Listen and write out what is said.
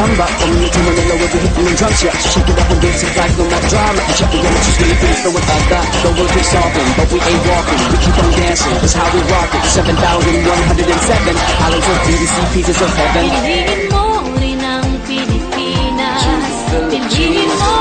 samba. From New to Manila with the hit and drum check. Shake it up and dance it like no more drama. Check it out, just Philippines, throw it like that. The world keeps solving, but we ain't walking. We keep on dancing, that's how we rock it. 7,107 islands of BDC, pieces of heaven. Piliin mo rin ang Pilipinas. Piliin mo